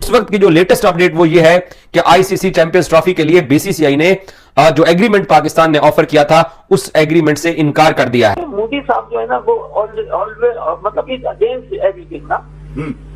इस वक्त की जो लेटेस्ट अपडेट वो ये है कि आईसीसी चैंपियंस ट्रॉफी के लिए बीसीसीआई ने जो एग्रीमेंट पाकिस्तान ने ऑफर किया था उस एग्रीमेंट से इनकार कर दिया है। मोदी साहब जो है ना वो ऑलवेज मतलब इज अगेंस्ट एवरीथिंग ना।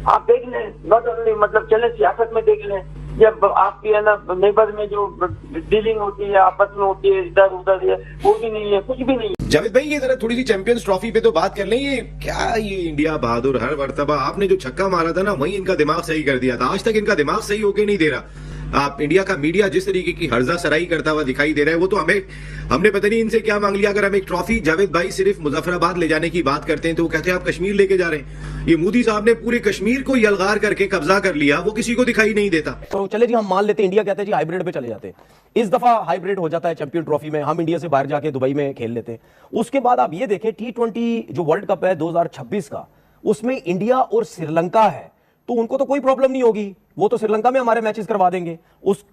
आप देख लें, नॉट ओनली मतलब चले सियासत में देख लें, जब आपकी है ना नेबर में जो डीलिंग होती है आपस में होती है इधर उधर, ये वो भी नहीं है, कुछ भी नहीं है। जावेद भाई, ये जरा थोड़ी सी चैंपियंस ट्रॉफी पे तो बात कर लें। ये क्या ये इंडिया बहादुर, हर मर्तबा आपने जो छक्का मारा था ना वही इनका दिमाग सही कर दिया था। आज तक इनका दिमाग सही होके नहीं दे रहा। आप इंडिया का मीडिया जिस तरीके की हर्जा सराई करता हुआ दिखाई दे रहा है, वो तो हमने पता नहीं इनसे क्या मांग लिया। अगर हम एक ट्रॉफी जावेद भाई सिर्फ मुजफ्फराबाद ले जाने की बात करते हैं तो वो कहते हैं आप कश्मीर लेके जा रहे हैं। ये मोदी साहब ने पूरे कश्मीर को यलगार करके कब्जा कर लिया, वो किसी को दिखाई नहीं देता। तो चले जी, हम मान लेते हैं इंडिया कहते हैं जी हाइब्रिड पे चले जाते हैं। इस दफा हाइब्रिड हो जाता है चैंपियन ट्रॉफी में, हम इंडिया से बाहर जाके दुबई में खेल लेते हैं। उसके बाद आप ये देखें T20 जो वर्ल्ड कप है 2026 का, उसमें इंडिया और श्रीलंका है, तो उनको तो कोई प्रॉब्लम नहीं होगी, वो तो श्रीलंका में हमारे मैचेस करवा देंगे।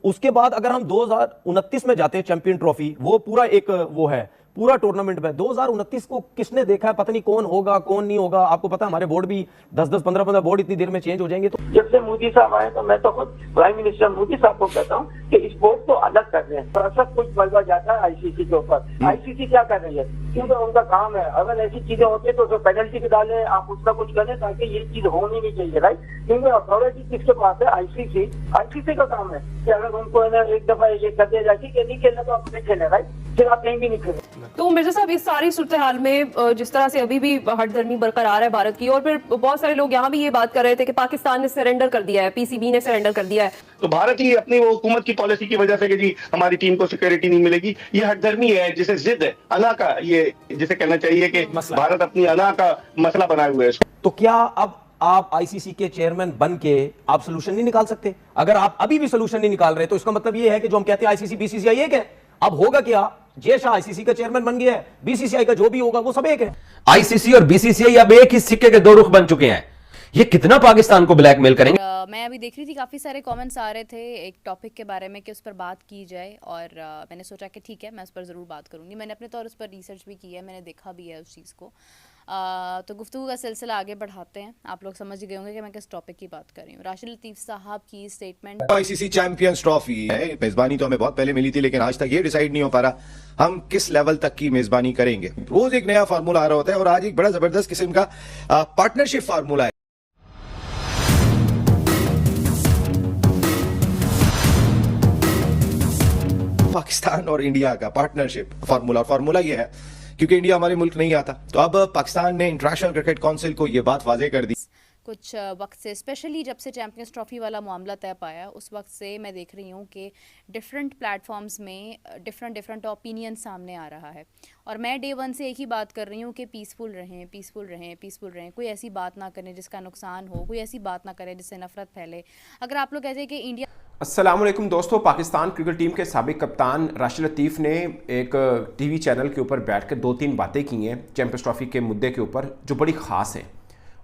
उसके बाद अगर हम 2029 में जाते हैं चैंपियन ट्रॉफी, वो पूरा एक वो है पूरा टूर्नामेंट में 2029 को किसने देखा है, पता नहीं कौन होगा कौन नहीं होगा। आपको पता है हमारे बोर्ड भी 10-10 15-15 बोर्ड इतनी देर में चेंज हो जाएंगे। तो जब से मोदी साहब आए तो मैं तो खुद प्राइम मिनिस्टर मोदी साहब को कहता हूँ कि स्पोर्ट को अलग कर रहे हैं। थोड़ा सा कुछ मलबा जाता है आईसीसी के ऊपर। आईसीसी क्या कर रही है, क्योंकि उनका काम है। अगर ऐसी चीजें होती है तो पेनल्टी भी डालें, आप उसका कुछ करें ताकि ये चीज होनी नहीं चाहिए, राइट। क्योंकि अथॉरिटी किसके पास है, आईसीसी का काम है कि अगर उनको एक दफा ये कर दिया जाए कि नहीं खेलना तो आप नहीं खेलें, राइट, फिर आप कहीं भी नहीं खेलें। तो मिर्जा साहब, इस सारी सूरत हाल में जिस तरह से अभी भी हठधर्मी बरकरार है भारत की, और फिर बहुत सारे लोग यहाँ भी ये बात कर रहे थे कि पाकिस्तान ने सरेंडर कर दिया है, पीसीबी ने सरेंडर कर दिया है, तो भारत ही अपनी वो हुकूमत की पॉलिसी की वजह से कि जी हमारी टीम को सिक्योरिटी नहीं मिलेगी, ये हठधर्मी है, जिसे जिद है अना का, ये जिसे कहना चाहिए कि भारत अपनी अना का मसला बनाए हुए है। तो क्या अब आप आईसीसी के चेयरमैन बन के आप सोल्यूशन नहीं निकाल सकते? अगर आप अभी भी सोल्यूशन नहीं निकाल रहे तो इसका मतलब ये है कि जो हम कहते हैं आईसीसी बीसीसीआई एक है, अब होगा क्या? जय शाह आईसीसी का चेयरमैन बन गया है, बीसीसीआई का जो भी होगा वो सब एक है। आईसीसी और बीसीसीआई अब एक ही सिक्के के दो रुख बन चुके हैं। ये कितना पाकिस्तान को ब्लैकमेल करेंगे? मैं अभी देख रही थी काफ़ी सारे कमेंट्स आ रहे थे एक टॉपिक के बारे में कि उस पर बात की जाए, और मैंने सोचा कि ठीक है मैं उस पर ज़रूर बात करूंगी। मैंने अपने तौर उस पर रिसर्च भी की है, मैंने देखा भी है उस चीज़ को। तो गुफ्तगू का सिलसिला आगे बढ़ाते हैं। आप लोग समझ गए होंगे कि मैं किस टॉपिक की बात कर रही हूँ। राशिद लतीफ़ साहब की स्टेटमेंट। आईसीसी चैंपियंस ट्रॉफी है, मेजबानी तो हमें बहुत पहले मिली थी, लेकिन आज तक ये डिसाइड नहीं हो पा रहा हम किस लेवल तक की मेजबानी करेंगे। रोज एक नया फार्मूला आ रहा होता है और आज एक बड़ा जबरदस्त किस्म का पार्टनरशिप फार्मूला है। पाकिस्तान और इंडिया का पार्टनरशिप फार्मूला ये है क्योंकि इंडिया हमारे मुल्क नहीं आता, तो अब पाकिस्तान ने इंटरनेशनल क्रिकेट काउंसिल को ये बात वाजे कर दी। कुछ वक्त से, स्पेशली जब से चैंपियंस ट्रॉफी वाला मामला तय पाया, उस वक्त से मैं देख रही हूँ कि डिफरेंट प्लेटफॉर्म्स में डिफरेंट ओपिनियन सामने आ रहा है। और मैं डे वन से एक ही बात कर रही हूँ कि पीसफुल रहें, कोई ऐसी बात ना करें जिसका नुकसान हो, कोई ऐसी बात ना करें जिससे नफरत फैले। अगर आप लोग कहते हैं कि इंडिया। अस्सलाम वालेकुम दोस्तों, पाकिस्तान क्रिकेट टीम के साबिक कप्तान राशिद लतीफ़ ने एक टीवी चैनल के ऊपर बैठ कर 2-3 बातें की हैं चैंपियंस ट्रॉफी के मुद्दे के ऊपर जो बड़ी ख़ास हैं।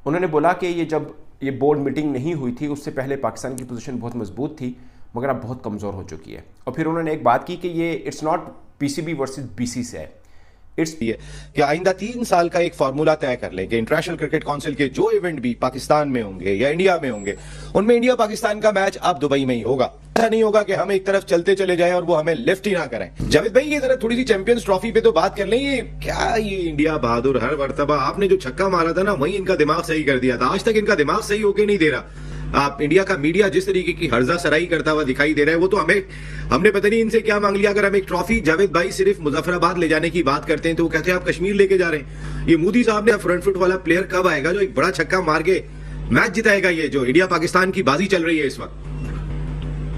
उन्होंने बोला कि जब ये बोर्ड मीटिंग नहीं हुई थी उससे पहले पाकिस्तान की पोजीशन बहुत मजबूत थी, मगर अब बहुत कमज़ोर हो चुकी है। और फिर उन्होंने एक बात की कि ये it's not PCB versus BCCI है, इट्स ये कि आइंदा 3 साल का एक फार्मूला तय कर लें कि इंटरनेशनल क्रिकेट काउंसिल के जो इवेंट भी पाकिस्तान में होंगे या इंडिया में होंगे, उनमें इंडिया पाकिस्तान का मैच अब दुबई में ही होगा। ऐसा नहीं होगा कि हम एक तरफ चलते चले जाएं और वो हमें लिफ्ट ही ना करें। जावेद भाई, ये जरा थोड़ी सी चैंपियंस ट्रॉफी पे तो बात कर लें। ये क्या ये इंडिया बहादुर, हर मर्तबा आपने जो छक्का मारा था ना वही इनका दिमाग सही कर दिया था। आज तक इनका दिमाग सही होके नहीं दे रहा। आप इंडिया का मीडिया जिस तरीके की हर्जा सराई करता हुआ दिखाई दे रहा है, वो तो हमने पता नहीं इनसे क्या मांग लिया। अगर हम एक ट्रॉफी जावेद भाई सिर्फ मुजफ्फराबाद ले जाने की बात करते हैं तो वो कहते हैं आप कश्मीर लेके जा रहे हैं। ये मोदी साहब ने फ्रंट फुट वाला प्लेयर कब आएगा जो एक बड़ा छक्का मार के मैच जिताएगा? ये जो इंडिया पाकिस्तान की बाजी चल रही है इस वक्त।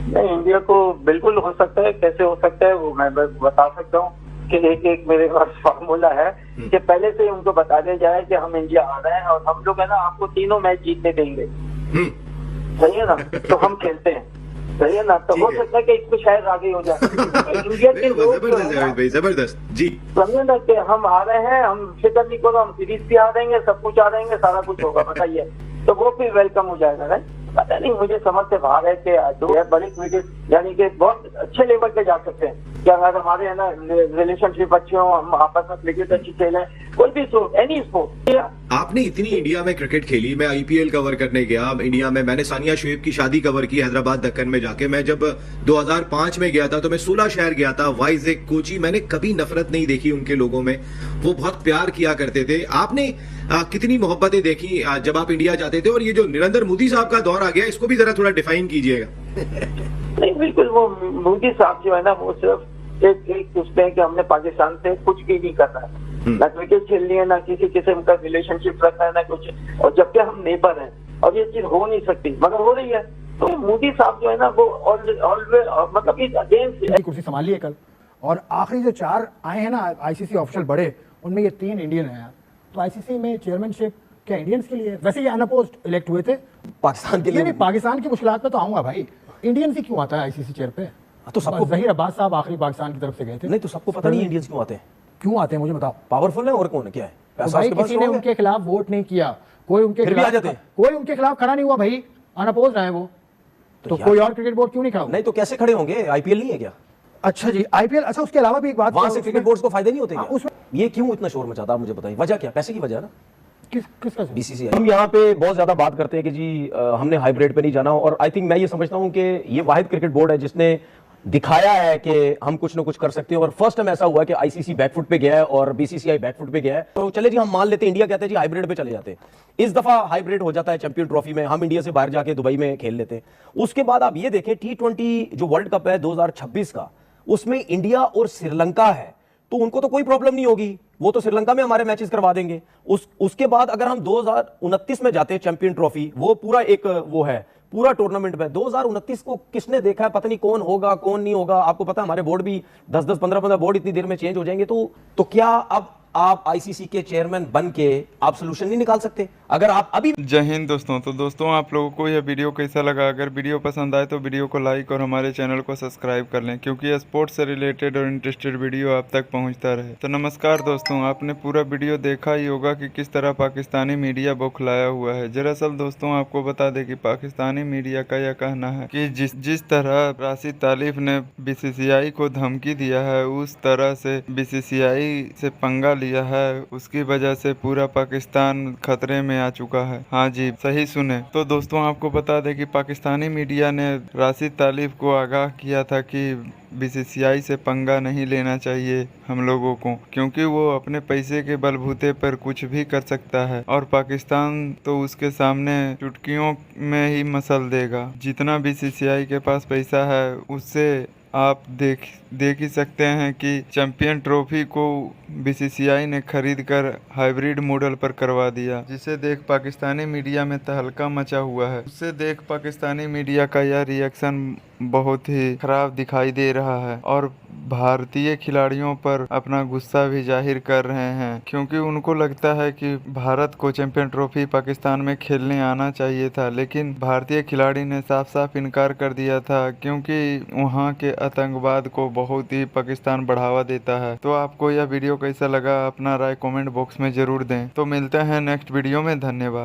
नहीं, इंडिया को बिल्कुल हो सकता है। कैसे हो सकता है वो मैं बता सकता हूँ कि एक मेरे पास फार्मूला है कि पहले से उनको बता दिया जाए कि हम इंडिया आ रहे हैं और हम लोग है ना आपको 3 मैच जीतने देंगे, सही है ना, तो हम खेलते हैं, सही है ना। तो हो सकता है कि इसमें शायद आगे हो जाए। इंडिया के लोग जबरदस्त जी, समझे ना कि हम आ रहे हैं, हम फिक्र नहीं करो, हम सीरीज भी आ देंगे, सब कुछ आ देंगे, सारा कुछ होगा, बताइए, तो वो फिर वेलकम हो जाएगा। राइट, पता नहीं मुझे समझ से बाहर है कि दो बड़ी क्रिकेट यानी कि बहुत अच्छे लेवल पे जा सकते हैं। क्या अगर हमारे है ना रिलेशनशिप अच्छे हो, हम आपस में क्रिकेट अच्छी खेलें, कोई भी स्पोर्ट, एनी स्पोर्ट। आपने इतनी इंडिया में क्रिकेट खेली, मैं आईपीएल कवर करने गया इंडिया में, मैंने सानिया शोएब की शादी कवर की हैदराबाद दक्कन में जाके। मैं जब 2005 में गया था तो मैं 16 शहर गया था, वाइजैक, कोची, मैंने कभी नफरत नहीं देखी उनके लोगों में, वो बहुत प्यार किया करते थे। आपने कितनी मोहब्बतें देखी जब आप इंडिया जाते थे, और ये जो नरेंद्र मोदी साहब का दौर आ गया, इसको भी जरा थोड़ा डिफाइन कीजिएगा। नहीं, बिल्कुल, वो मोदी साहब जो है ना, वो सिर्फ एक उसमें है कि हमने पाकिस्तान से कुछ भी नहीं करना है, ना क्रिकेट खेलनी है, ना किसी किस्म का रिलेशनशिप रखना है, ना कुछ। और जबकि हम नेबर हैं और ये चीज हो नहीं सकती, मगर हो रही है। तो मोदी साहब जो है ना, वो ऑलवेज मतलब इस अगेंस्ट कुर्सी संभाली है कल, और आखिरी जो 4 आए हैं ना आईसीसी ऑफिशियल बड़े, उनमें ये 3 इंडियन हैं। तो आईसीसी में चेयरमैनशिप क्या इंडियंस के लिए? वैसे ये अनअपोज्ड इलेक्ट हुए थे पाकिस्तान के लिए। नहीं, पाकिस्तान की मुश्किलात में तो आऊंगा भाई, इंडियंस ही क्यों आता है आईसीसी चेयर पे? तो सबको जहीर अब्बास साहब आखिरी पाकिस्तान की तरफ से गए थे। नहीं, तो सबको पता नहीं इंडियंस क्यों आते हैं, क्यों आते हैं मुझे बताओ। पावरफुल है और कौन है, क्या है? तो पैसा भाई उसके पास किसी ने होगा। उनके खिलाफ वोट नहीं किया, कोई उनके फिर भी आ खिलाफ जाते हैं। कोई उनके खिलाफ खड़ा नहीं हुआ भाई, अनअपोज रहे वो। तो यार- कोई और क्रिकेट बोर्ड क्यों नहीं खड़ा हुआ? नहीं तो कैसे खड़े होंगे? आईपीएल नहीं है क्या? अच्छा जी, आईपीएल। अच्छा, उसके अलावा भी एक बात, वहां से क्रिकेट बोर्ड्स को फायदे नहीं होते क्या? उसमें ये क्यों इतना शोर मचाता है, मुझे बताइए वजह क्या? पैसे की वजह है ना, किसका बीसीसीआई। हम यहाँ पे बहुत ज्यादा बात करते हैं कि जी हमने हाइब्रिड पे नहीं जाना, और आई थिंक मैं ये समझता हूँ कि ये वाहिद क्रिकेट बोर्ड है जिसने दिखाया है कि हम कुछ ना कुछ कर सकते हैं। और फर्स्ट टाइम ऐसा हुआ कि आईसीसी बैकफुट पे गया है और बीसीसीआई बैकफुट पे गया है। तो चले जी, हम मान लेते हैं, इंडिया कहते हैं जी हाइब्रिड पे चले जाते हैं। इस दफा हाइब्रिड हो जाता है चैंपियन ट्रॉफी में, हम इंडिया से बाहर जाके दुबई में खेल लेते हैं। उसके बाद आप ये देखें, T20 जो वर्ल्ड कप है 2026 का, उसमें इंडिया और श्रीलंका है, तो उनको तो कोई प्रॉब्लम नहीं होगी, वो तो श्रीलंका में हमारे मैचेस करवा देंगे। उसके बाद अगर हम 2029 में जाते हैं चैंपियन ट्रॉफी, वो पूरा एक वो है पूरा टूर्नामेंट में। 2029 को किसने देखा है, पता नहीं कौन होगा कौन नहीं होगा। आपको पता है हमारे बोर्ड भी 10-10, 15-15 बोर्ड इतनी देर में चेंज हो जाएंगे। तो क्या अब आप आईसीसी के चेयरमैन बन के आप सोल्यूशन नहीं निकाल सकते? अगर आप अभी। जय हिंद दोस्तों। तो दोस्तों, आप लोगों को यह वीडियो कैसा लगा? अगर वीडियो पसंद आए तो वीडियो को लाइक और हमारे चैनल को सब्सक्राइब कर लें, क्योंकि स्पोर्ट्स से रिलेटेड और इंटरेस्टेड वीडियो आप तक पहुंचता रहे। तो नमस्कार दोस्तों, आपने पूरा वीडियो देखा ही होगा कि किस तरह पाकिस्तानी मीडिया बौखलाया हुआ है। दरअसल दोस्तों, आपको बता दें कि पाकिस्तानी मीडिया का यह कहना है कि जिस तरह राशिद तालिफ ने बीसीसीआई को धमकी दिया है, उस तरह से बीसीसीआई से पंगा लिया है, उसकी वजह से पूरा पाकिस्तान खतरे में आ चुका है। हाँ जी, सही सुने। तो दोस्तों, आपको बता दें कि पाकिस्तानी मीडिया ने राशिद तालिफ को आगाह किया था कि बीसीसीआई से पंगा नहीं लेना चाहिए हम लोगों को, क्योंकि वो अपने पैसे के बलबूते पर कुछ भी कर सकता है और पाकिस्तान तो उसके सामने चुटकियों में ही मसल देगा। जितना बीसीसीआई के पास पैसा है, उससे आप देख ही सकते हैं कि चैंपियन ट्रॉफी को बीसीसीआई ने खरीद कर हाइब्रिड मॉडल पर करवा दिया, जिसे देख पाकिस्तानी मीडिया में तहलका मचा हुआ है। उससे देख पाकिस्तानी मीडिया का यह रिएक्शन बहुत ही खराब दिखाई दे रहा है और भारतीय खिलाड़ियों पर अपना गुस्सा भी जाहिर कर रहे हैं, क्योंकि उनको लगता है कि भारत को चैंपियन ट्रॉफी पाकिस्तान में खेलने आना चाहिए था, लेकिन भारतीय खिलाड़ी ने साफ साफ इनकार कर दिया था, क्योंकि वहां के आतंकवाद को बहुत ही पाकिस्तान बढ़ावा देता है। तो आपको यह वीडियो कैसा लगा, अपना राय कमेंट बॉक्स में जरूर दें। तो मिलते हैं नेक्स्ट वीडियो में, धन्यवाद।